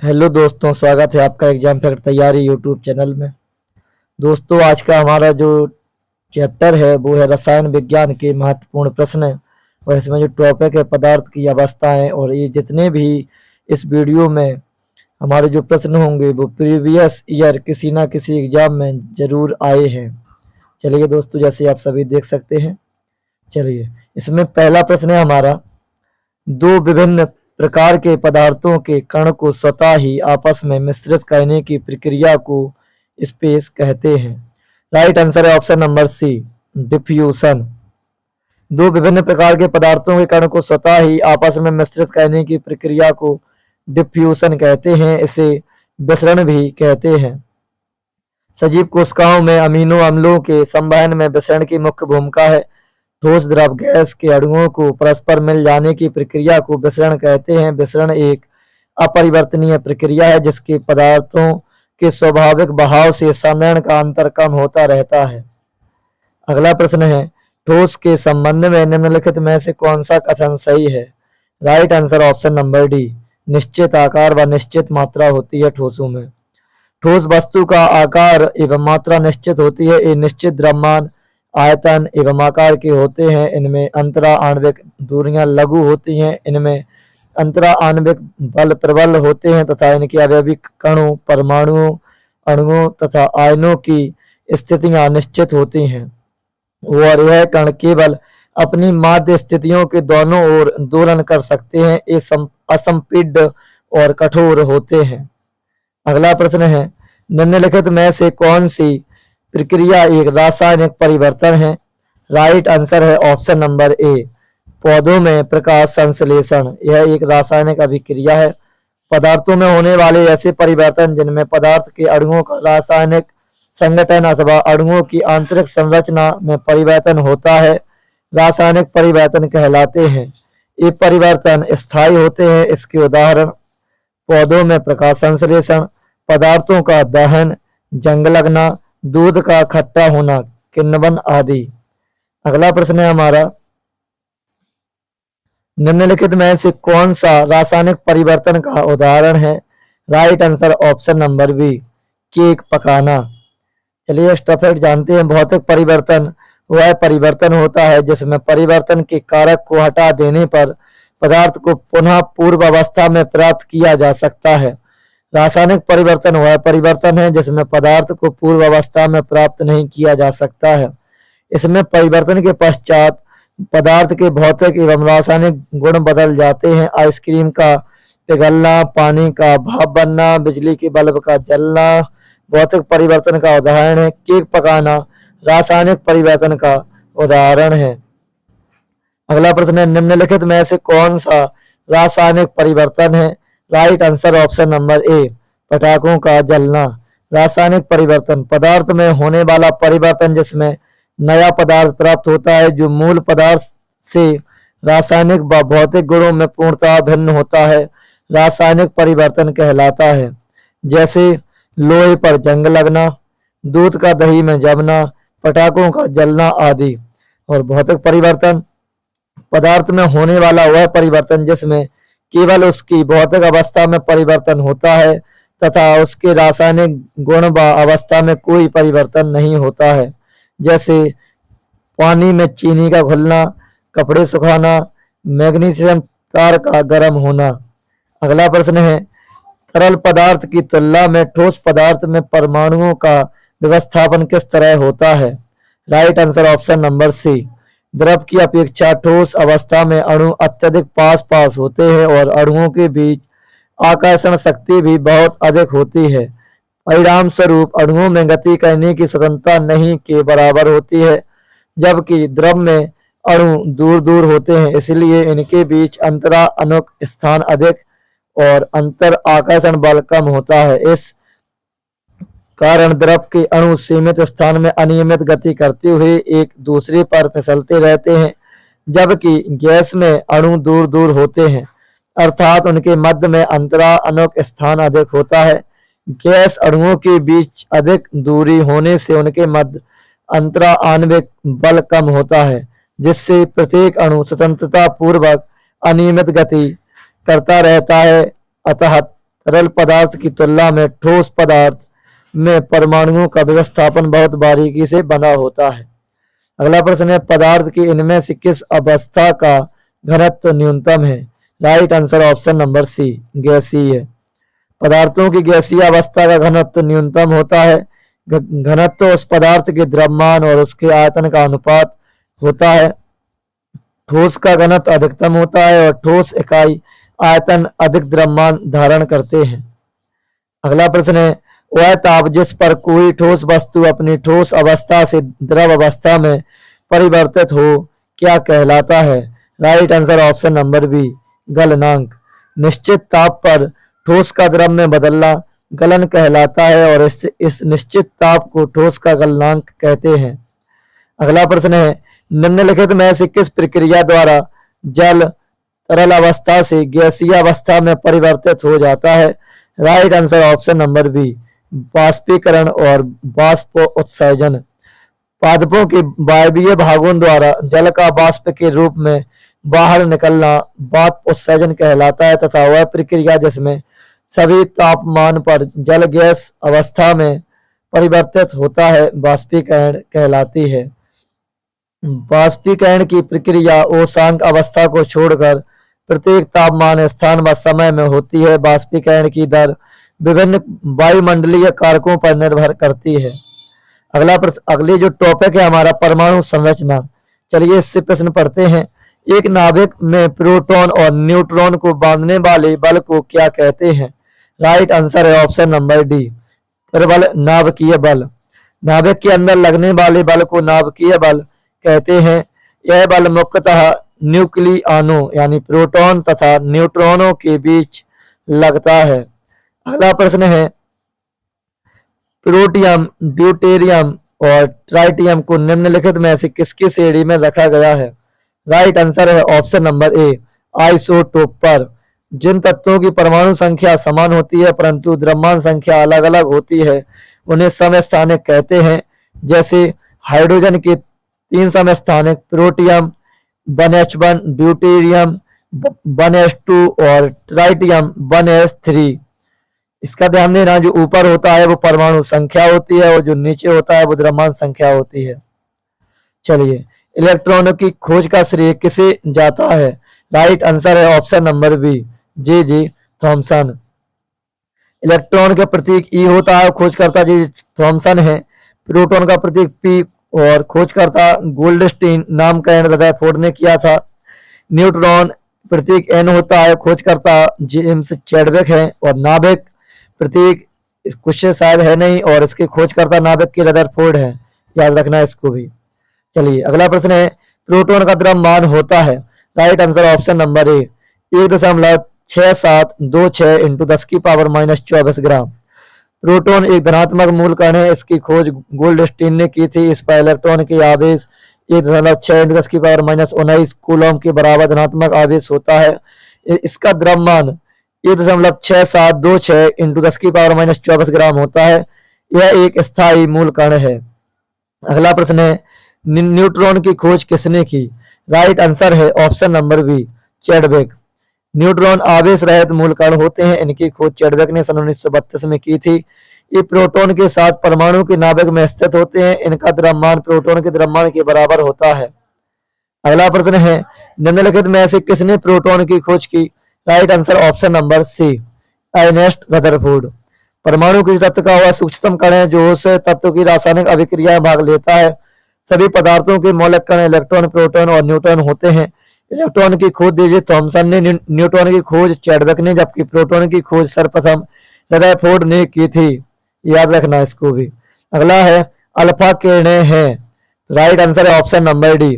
Hello दोस्तों, स्वागत है आपका एग्जाम फैक्ट तैयारी यूट्यूब चैनल में। दोस्तों, आज का हमारा जो चैप्टर है वो है रसायन विज्ञान के महत्वपूर्ण प्रश्न। और इसमें जो टॉपिक है पदार्थ की अवस्थाएं। और ये जितने भी इस वीडियो में हमारे जो प्रश्न होंगे वो प्रीवियस ईयर किसी ना किसी एग्जाम में जरूर आए हैं। चलिए दोस्तों, जैसे आप सभी देख सकते हैं। चलिए, इसमें पहला प्रश्न है हमारा, दो विभिन्न प्रकार के पदार्थों के कण को स्वतः ही आपस में मिश्रित करने की प्रक्रिया को स्पेस कहते हैं। राइट आंसर है ऑप्शन नंबर सी, डिफ्यूशन। दो विभिन्न प्रकार के पदार्थों के कण को स्वतः ही आपस में मिश्रित करने की प्रक्रिया को डिफ्यूशन कहते हैं। इसे विसरण भी कहते हैं। सजीव कोशिकाओं में अमीनो अम्लों के संवहन में विसरण की मुख्य भूमिका है। ठोस द्रव गैस के अणुओं को परस्पर मिल जाने की प्रक्रिया को विसरण कहते हैं। विसरण एक अपरिवर्तनीय प्रक्रिया है जिसके पदार्थों के स्वाभाविक बहाव से सम्मिलन का अंतर कम होता रहता है। अगला प्रश्न है, ठोस के संबंध में निम्नलिखित में से कौन सा कथन सही है। Right answer option number D, निश्चित आकार व निश्चित मात्रा होती है ठोसों में। ठोस वस्तु का आकार एवं मात्रा निश्चित होती है। ये निश्चित द्रव्यमान, आयतन एवं आकार के होते हैं। इनमें अंतरा आणविक दूरियां लघु होती हैं। इनमें अंतरा आणविक बल प्रबल होते हैं तथा इनके अवयविक कणों, परमाणुओं, अणुओं तथा आयनों की स्थितियां निश्चित होती हैं। और यह कण केवल अपनी माध्य स्थितियों के दोनों ओर दोलन कर सकते हैं। ये असंपीड्य और कठोर होते हैं। अगला प्रश्न है, निम्नलिखित में से कौन सी प्रक्रिया एक रासायनिक परिवर्तन है। राइट आंसर है ऑप्शन नंबर ए, पौधों में प्रकाश संश्लेषण। यह एक रासायनिक अभिक्रिया है। पदार्थों में होने वाले ऐसे परिवर्तन जिनमें पदार्थ के अणुओं का रासायनिक संगठन अथवा अणुओं की आंतरिक संरचना में परिवर्तन होता है, रासायनिक परिवर्तन कहलाते हैं। ये परिवर्तन स्थायी होते हैं। इसके उदाहरण पौधों में प्रकाश संश्लेषण, पदार्थों का दहन, जंग लगना, दूध का खट्टा होना, किण्वन आदि। अगला प्रश्न है हमारा, निम्नलिखित में से कौन सा रासायनिक परिवर्तन का उदाहरण है। Right answer option number B, cake पकाना। चलिए स्टफेट जानते हैं। भौतिक परिवर्तन वह परिवर्तन होता है जिसमें परिवर्तन के कारक को हटा देने पर पदार्थ को पुनः पूर्व अवस्था में प्राप्त किया जा सकता है। रासायनिक परिवर्तन वह परिवर्तन है जिसमें पदार्थ को पूर्व अवस्था में प्राप्त नहीं किया जा सकता है। इसमें परिवर्तन के पश्चात पदार्थ के भौतिक एवं रासायनिक गुण बदल जाते हैं। आइसक्रीम का पिघलना, पानी का भाप बनना, बिजली के बल्ब का जलना भौतिक परिवर्तन का उदाहरण है। केक पकाना रासायनिक परिवर्तन का उदाहरण है। अगला प्रश्न है, निम्नलिखित में से कौन सा रासायनिक परिवर्तन है। Right answer option number A, पटाखों का जलना। रासायनिक परिवर्तन पदार्थ में होने वाला परिवर्तन जिसमें नया पदार्थ प्राप्त होता है जो मूल पदार्थ से रासायनिक व भौतिक गुणों में पूर्णतः भिन्न होता है, रासायनिक परिवर्तन कहलाता है। जैसे लोहे पर जंग लगना, दूध का दही में जमना, पटाखों का जलना आदि। और भौतिक परिवर्तन पदार्थ में होने वाला वह परिवर्तन जिसमें केवल उसकी भौतिक अवस्था में परिवर्तन होता है तथा उसके रासायनिक गुण व अवस्था में कोई परिवर्तन नहीं होता है। जैसे पानी में चीनी का घुलना, कपड़े सुखाना, मैग्नीशियम तार का गर्म होना। अगला प्रश्न है, तरल पदार्थ की तुलना में ठोस पदार्थ में परमाणुओं का व्यवस्थापन किस तरह होता है। Right answer option number C, द्रव की अपेक्षा ठोस अवस्था में अणु अत्यधिक पास पास होते हैं और अणुओं के बीच आकर्षण शक्ति भी बहुत अधिक होती है। परिणाम स्वरूप अणुओं में गति करने की स्वतंत्रता नहीं के बराबर होती है, जबकि द्रव में अणु दूर दूर होते हैं, इसलिए इनके बीच अंतरा अनुक स्थान अधिक और अंतर आकर्षण बल कम होता है। इस कारण द्रव के अणु सीमित स्थान में अनियमित गति करते हुए एक दूसरे पर फिसलते रहते हैं, जबकि गैस में अणु दूर दूर होते हैं, अर्थात उनके मध्य में अंतरा अनुक स्थान अधिक होता है। गैस अणुओं के बीच अधिक दूरी होने से उनके मध्य अंतरा आणविक बल कम होता है, जिससे प्रत्येक अणु स्वतंत्रता पूर्वक अनियमित गति करता रहता है। अतः तरल पदार्थ की तुलना में ठोस पदार्थ में परमाणुओं का व्यवस्थापन बहुत बारीकी से बना होता है। अगला प्रश्न है, पदार्थ की इनमें से किस अवस्था का घनत्व न्यूनतम है? Right answer option number C, गैसीय। पदार्थों की गैसीय अवस्था का घनत्व न्यूनतम होता है। घनत्व उस पदार्थ के द्रव्यमान और उसके आयतन का अनुपात होता है। ठोस का घनत्व अधिकतम होता है और ठोस इकाई आयतन अधिक द्रव्यमान धारण करते हैं। अगला प्रश्न है, वह ताप जिस पर कोई ठोस वस्तु अपनी ठोस अवस्था से द्रव अवस्था में परिवर्तित हो क्या कहलाता है? Right answer option number B, गलनांक। निश्चित ताप पर ठोस का द्रव में बदलना गलन कहलाता है और इस निश्चित ताप को ठोस का गलनांक कहते हैं। अगला प्रश्न है, निम्नलिखित में से किस प्रक्रिया द्वारा जल तरल अवस्था से गैसीय अवस्था में परिवर्तित हो जाता है? Right answer option number B, वाष्पीकरण और वाष्पोत्सर्जन। पादपों के वायवीय भागों द्वारा जल का वाष्प के रूप में बाहर निकलना वाष्पोत्सर्जन कहलाता है तथा वह प्रक्रिया जिसमें सभी तापमान पर जल गैस अवस्था में परिवर्तित होता है वाष्पीकरण कहलाती है। वाष्पीकरण की प्रक्रिया ओशांक अवस्था को छोड़कर प्रत्येक तापमान, स्थान व समय में होती है। वाष्पीकरण की दर विभिन्न वायुमंडलीय कारकों पर निर्भर करती है। अगली जो टॉपिक है हमारा परमाणु संरचना। चलिए इससे प्रश्न पढ़ते हैं। एक नाभिक में प्रोटॉन और न्यूट्रॉन को बांधने वाले बल को क्या कहते हैं? राइट आंसर है ऑप्शन नंबर डी, प्रबल नाभिकीय बल। नाभिक के अंदर लगने वाले बल को नाभिकीय बल कहते हैं। यह बल मुख्यतः न्यूक्लियनों यानी प्रोटॉन तथा न्यूट्रॉनों के बीच लगता है। अगला प्रश्न है, प्रोटियम, ड्यूटेरियम और ट्राइटियम को निम्नलिखित में से किसकी श्रेणी में रखा गया है? राइट आंसर है ऑप्शन नंबर ए, आइसोटोप पर। जिन तत्वों की परमाणु संख्या समान होती है परंतु द्रव्यमान संख्या अलग अलग होती है उन्हें समस्थानिक कहते हैं। जैसे हाइड्रोजन के 3 समस्थानिक प्रोटियम 1s1, ड्यूटेरियम 1s2 और ट्राइटियम 1s3। इसका ध्यान देना, जो ऊपर होता है वो परमाणु संख्या होती है और जो नीचे होता है वो द्रव्यमान संख्या होती है। चलिए, इलेक्ट्रॉनों की खोज का श्रेय किसे जाता है? राइट आंसर है option number B, J Thomson. Electron के प्रतीक ई होता है, खोजकर्ता जे थॉमसन है। प्रोटॉन का प्रतीक पी और खोजकर्ता गोल्डस्टीन नाम का रदरफोर्ड ने किया था। न्यूट्रॉन प्रतीक एन होता है, खोजकर्ता जेम्स चैडविक है। और नाभिक प्रतीक कुछ शायद है नहीं और इसके खोजकर्ता नाभिक के रदरफोर्ड है, याद रखना इसको भी। चलिए अगला प्रश्न है, प्रोटॉन का द्रव्यमान होता है? Right answer option number A, 1.6726 into 10⁻⁻24 gram. Proton एक धनात्मक मूल कण है। इसकी खोज गोल्डस्टीन ने की थी। इस पर इलेक्ट्रॉन के आवेश 1.6 इंटू 10⁻⁻19 कूलम के बराबर धनात्मक आवेश होता है। इसका द्रव्यमान 1.6726 इंटू 10⁻⁻24 ग्राम होता है। यह एक स्थायी मूल कण है। अगला प्रश्न है, न्यूट्रॉन की खोज किसने की? राइट आंसर है option number B, Chadwick. Neutron आवेश रहित मूल कण होते हैं। इनकी खोज चैडविक ने सन 1932 में की थी। ये प्रोटॉन के साथ परमाणु के नाभिक में स्थित होते हैं। इनका द्रव्यमान प्रोटॉन के द्रव्यमान के बराबर होता है। अगला प्रश्न है, निम्नलिखित में से किसने प्रोटॉन की खोज की? Right answer option number C, Ernest Rutherford. परमाणु किसी तत्व का वह सूक्ष्मतम कण है जो उस तत्व की रासायनिक अभिक्रिया में भाग लेता है। सभी पदार्थों के मौलिक कण इलेक्ट्रॉन, प्रोटॉन और न्यूट्रॉन होते हैं। इलेक्ट्रॉन की खोज जे थॉमसन ने, न्यूट्रॉन की खोज चैडविक ने, जबकि प्रोटॉन की खोज सर्वप्रथम रदरफोर्ड ने की थी। याद रखना इसको भी। अगला है, अल्फा किरणें हैं। राइट आंसर है ऑप्शन नंबर डी।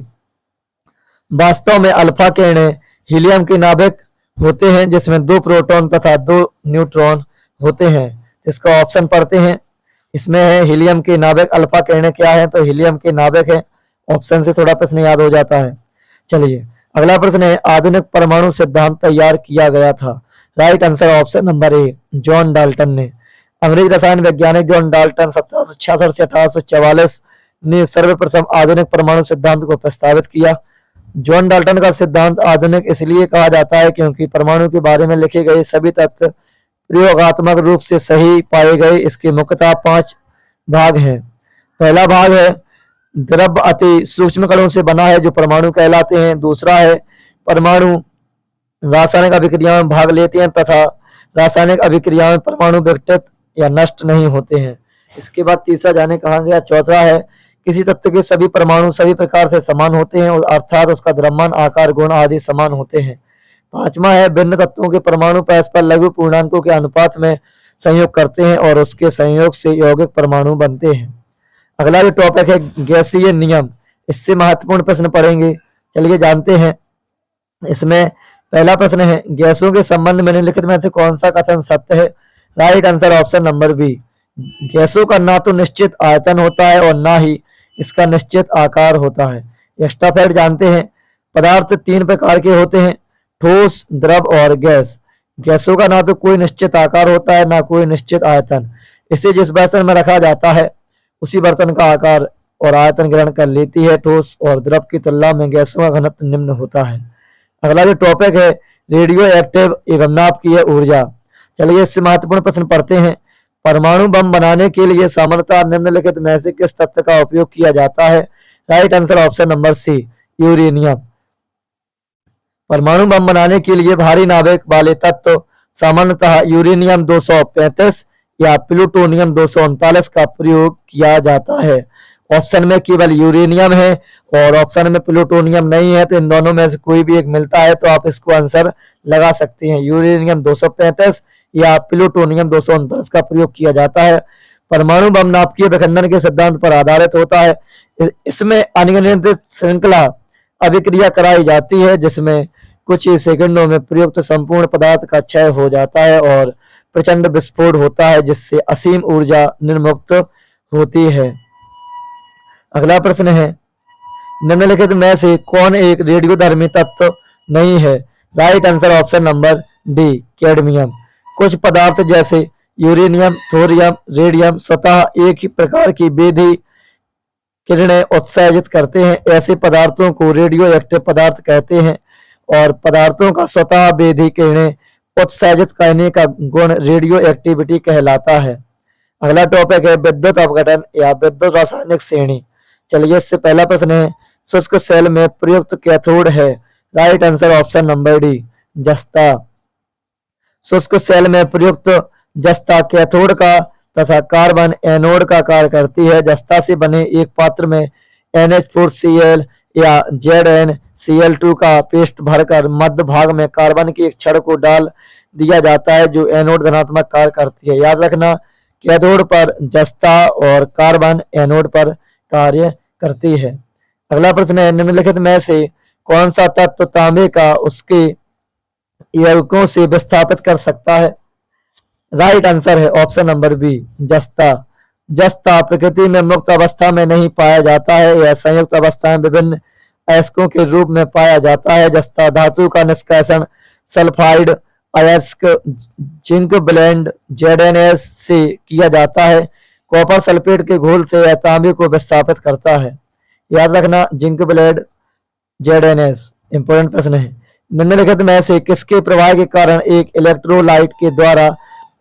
वास्तव में अल्फा किरणें हीलियम के नाभिक होते हैं जिसमें 2 प्रोटॉन तथा 2 न्यूट्रॉन होते हैं। इसका ऑप्शन पढ़ते हैं। इसमें है हीलियम के नाभिक। अल्फा किरणें क्या है? तो हीलियम के नाभिक है। ऑप्शन से थोड़ा प्रश्न याद हो जाता है। चलिए अगला प्रश्न है, आधुनिक परमाणु सिद्धांत तैयार किया गया था? Right answer option number A, John Dalton ने। अंग्रेज रसायन वैज्ञानिक जॉन डाल्टन 1766 से 1844 ने सर्वप्रथम आधुनिक परमाणु सिद्धांत को प्रस्तावित किया। जॉन डाल्टन का सिद्धांत आधुनिक इसलिए कहा जाता है क्योंकि परमाणु के बारे में लिखे गए सभी तथ्य प्रयोगात्मक रूप से सही पाए गए। इसके मुख्यतः 5 भाग हैं। पहला भाग है द्रव्य अति सूक्ष्म कणों से बना है जो परमाणु कहलाते हैं। दूसरा है परमाणु रासायनिक अभिक्रिया में भाग लेते हैं तथा रासायनिक अभिक्रिया में परमाणु विघटित या नष्ट नहीं होते हैं। इसके बाद तीसरा जाने कहा गया। चौथा है किसी तत्व के सभी परमाणु सभी प्रकार से समान होते हैं अर्थात उसका द्रव्यमान आकार गुण आदि समान होते हैं। पांचवा है भिन्न तत्वों के परमाणु परस्पर लघु पूर्णांकों के अनुपात में संयोग करते हैं और उसके संयोग से यौगिक परमाणु बनते हैं। अगला जो टॉपिक है गैसीय नियम, इससे महत्वपूर्ण प्रश्न पढ़ेंगे। चलिए जानते हैं। इसमें पहला प्रश्न है गैसों के संबंध में निम्नलिखित में से कौन सा कथन सत्य है। Right answer option number B. गैसों का ना तो निश्चित आयतन होता है और ना ही इसका निश्चित आकार होता है। एक्स्ट्रा फैक्ट जानते हैं। पदार्थ 3 प्रकार के होते हैं, ठोस, द्रव और गैस। गैसों का ना तो कोई निश्चित आकार होता है ना कोई निश्चित आयतन। इसे जिस बर्तन में रखा जाता है उसी बर्तन का आकार और आयतन ग्रहण कर लेती है। ठोस और द्रव की तुलना में गैसों का घनत्व निम्न होता है। अगला जो टॉपिक है रेडियो एक्टिव एवं नाभिकीय ऊर्जा। चलिए इससे महत्वपूर्ण प्रश्न पढ़ते हैं। परमाणु बम बनाने के लिए सामान्यतः निम्नलिखित में से किस तत्व का उपयोग किया जाता है। Right answer option number C uranium. परमाणु बम बनाने के लिए भारी नाभिक वाले तत्व सामान्यतः यूरेनियम 235 या प्लूटोनियम 239 का प्रयोग किया जाता है। ऑप्शन में केवल यूरेनियम है और ऑप्शन में प्लूटोनियम नहीं है, तो इन दोनों में से कोई भी एक मिलता है तो आप इसको आंसर लगा सकते हैं। यूरेनियम 235 या प्लूटोनियम 239 का प्रयोग किया जाता है। परमाणु बम नाभिकीय विखंडन के सिद्धांत पर आधारित होता है। इसमें अनियंत्रित श्रृंखला अभिक्रिया कराई जाती है जिसमें कुछ ही सेकंडों में प्रयुक्त संपूर्ण पदार्थ का क्षय हो जाता है और प्रचंड विस्फोट होता है जिससे असीम ऊर्जा निर्मुक्त होती है। अगला प्रश्न है निम्नलिखित में से कौन एक रेडियोधर्मी तत्व नहीं है। Right answer option number D cadmium. कुछ पदार्थ जैसे यूरेनियम, थोरियम, रेडियम स्वतः एक ही प्रकार की विधि किरणें उत्सर्जित करते हैं। ऐसे पदार्थों को रेडियो एक्टिव पदार्थ कहते हैं और पदार्थों का स्वतः विधि किरणें उत्सर्जित करने का गुण रेडियो एक्टिविटी कहलाता है। अगला टॉपिक है विद्युत अपघटन या विद्युत रासायनिक श्रेणी। चलिए इससे पहला प्रश्न है शुष्क सेल में प्रयुक्त कैथोड है। Right answer option number D जस्ता। शुष्क सेल में प्रयुक्त जस्ता कैथोड का तथा कार्बन एनोड का कार्य करती है। जस्ता से बने एक पात्र में NH4Cl या ZnCl2 का पेस्ट भरकर मध्य भाग में कार्बन की एक छड़ को डाल दिया जाता है जो एनोड धनात्मक कार्य करती है। याद रखना कैथोड पर जस्ता और कार्बन एनोड पर कार्य करती है। अगला प्रश्न है निम्नलिखित में से कौन सा तत्व तांबे का उसके यौगिकों से विस्थापित कर सकता है। राइट आंसर है ऑप्शन नंबर बी जस्ता। जस्ता प्रकृति में मुक्त अवस्था में नहीं पाया जाता है, यह संयुक्त अवस्था में विभिन्न अयस्कों के रूप में पाया जाता है। जस्ता धातु का निष्कासन सल्फाइड अयस्क जिंक ब्लेंड ZnS से किया जाता है। कॉपर सल्फेट के घोल से यह तांबे को विस्थापित करता है। याद रखना जिंक ब्लेंड ZnS इंपोर्टेंट प्रश्न है। निम्नलिखित में से किसके प्रवाह के कारण एक इलेक्ट्रोलाइट के द्वारा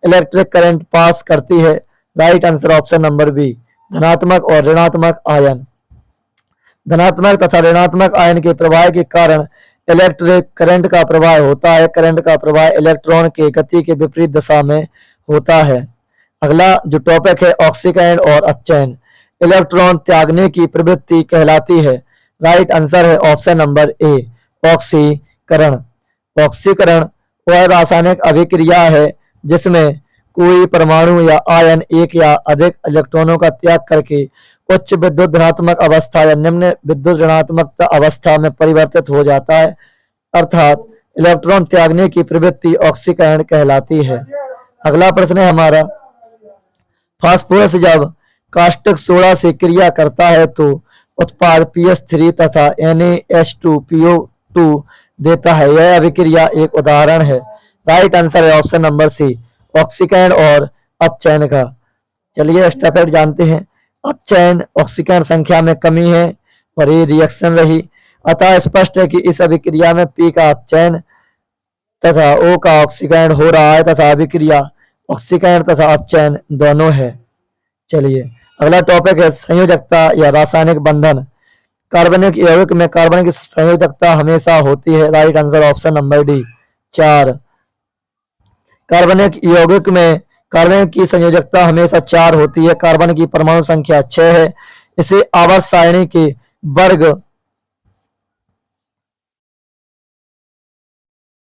इलेक्ट्रिक करंट पास करती है। Right answer option number B धनात्मक और ऋणात्मक आयन। धनात्मक तथा ऋणात्मक आयन के प्रवाह के कारण इलेक्ट्रिक करंट का प्रवाह होता है। करंट का प्रवाह इलेक्ट्रॉन के गति के विपरीत दिशा में होता है। अगला जो टॉपिक है ऑक्सीकरण और अपचयन। इलेक्ट्रॉन त्यागने की प्रवृत्ति कहलाती है। राइट आंसर है ऑप्शन नंबर ए ऑक्सीकरण। ऑक्सीकरण वह रासायनिक अभिक्रिया है जिसमें कोई परमाणु या आयन एक या अधिक इलेक्ट्रॉनों का त्याग करके उच्च विद्युत धनात्मक अवस्था या निम्न विद्युत ऋणात्मक अवस्था में परिवर्तित हो जाता है, अर्थात इलेक्ट्रॉन त्यागने की प्रवृत्ति ऑक्सीकरण कहलाती है। अगला प्रश्न है हमारा फास्फोरस जब कास्टिक सोडा से क्रिया करता है तो उत्पाद PS3 तथा NaH2PO2 देता है। यह अभिक्रिया एक उदाहरण है। राइट आंसर है ऑप्शन नंबर सी ऑक्सीकरण और अपचयन का। चलिए एक्स्ट्रा फैक्ट जानते हैं। अपचयन ऑक्सीकरण संख्या में कमी है और ये रिएक्शन रही, अतः स्पष्ट है कि इस अभिक्रिया में P का अपचयन तथा O का ऑक्सीकरण हो रहा है तथा अभिक्रिया ऑक्सीकरण तथा अपचयन दोनों है। चलिए अगला टॉपिक है संयोजकता या रासायनिक बंधन। कार्बनिक यौगिक में कार्बन की संयोजकता हमेशा होती है। Right answer option number D 4। कार्बनिक यौगिक में कार्बन की संयोजकता हमेशा 4 होती है। कार्बन की परमाणु संख्या 6 है। इसे आवर्त सारणी के वर्ग